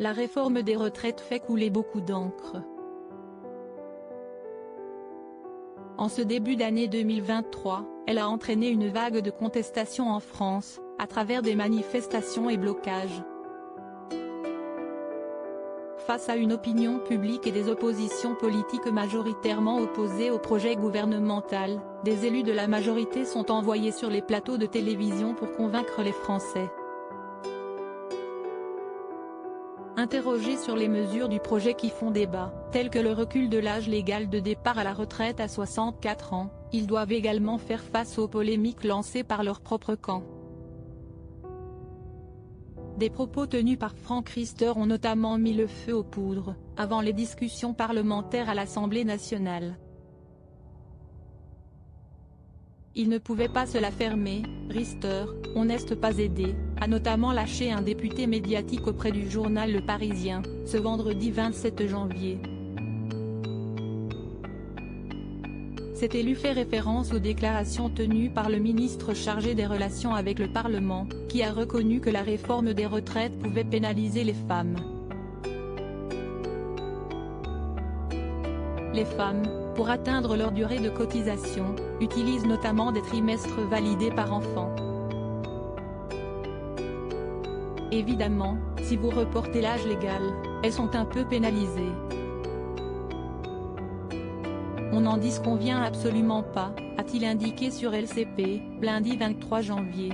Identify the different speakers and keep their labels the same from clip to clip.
Speaker 1: La réforme des retraites fait couler beaucoup d'encre. En ce début d'année 2023, elle a entraîné une vague de contestation en France, à travers des manifestations et blocages. Face à une opinion publique et des oppositions politiques majoritairement opposées au projet gouvernemental, des élus de la majorité sont envoyés sur les plateaux de télévision pour convaincre les Français. Interrogés sur les mesures du projet qui font débat, telles que le recul de l'âge légal de départ à la retraite à 64 ans, ils doivent également faire face aux polémiques lancées par leur propre camp. Des propos tenus par Franck Riester ont notamment mis le feu aux poudres, avant les discussions parlementaires à l'Assemblée nationale. Il ne pouvait pas se la fermer, Riester, on n'est pas aidé, a notamment lâché un député médiatique auprès du journal Le Parisien, ce vendredi 27 janvier. Cet élu fait référence aux déclarations tenues par le ministre chargé des Relations avec le Parlement, qui a reconnu que la réforme des retraites pouvait pénaliser les femmes. Les femmes, pour atteindre leur durée de cotisation, utilisent notamment des trimestres validés par enfant. Évidemment, si vous reportez l'âge légal, elles sont un peu pénalisées. On n'en disconvient absolument pas, a-t-il indiqué sur LCP, lundi 23 janvier.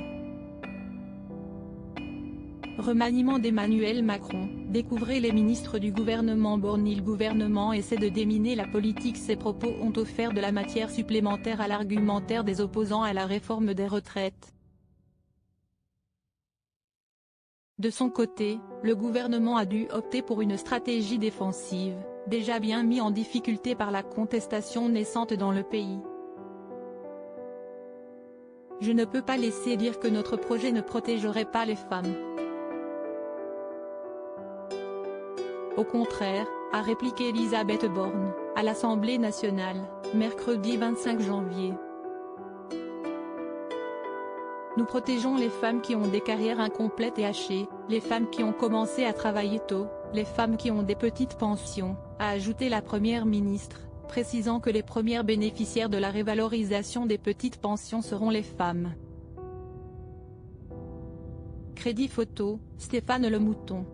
Speaker 1: Remaniement d'Emmanuel Macron, découvrez les ministres du gouvernement Borne. Le gouvernement essaie de déminer la politique. Ces propos ont offert de la matière supplémentaire à l'argumentaire des opposants à la réforme des retraites. De son côté, le gouvernement a dû opter pour une stratégie défensive, déjà bien mis en difficulté par la contestation naissante dans le pays. Je ne peux pas laisser dire que notre projet ne protégerait pas les femmes. Au contraire, a répliqué Elisabeth Borne, à l'Assemblée nationale, mercredi 25 janvier. Nous protégeons les femmes qui ont des carrières incomplètes et hachées, les femmes qui ont commencé à travailler tôt, les femmes qui ont des petites pensions, a ajouté la Première ministre, précisant que les premières bénéficiaires de la révalorisation des petites pensions seront les femmes. Crédit photo, Stéphane Le Mouton.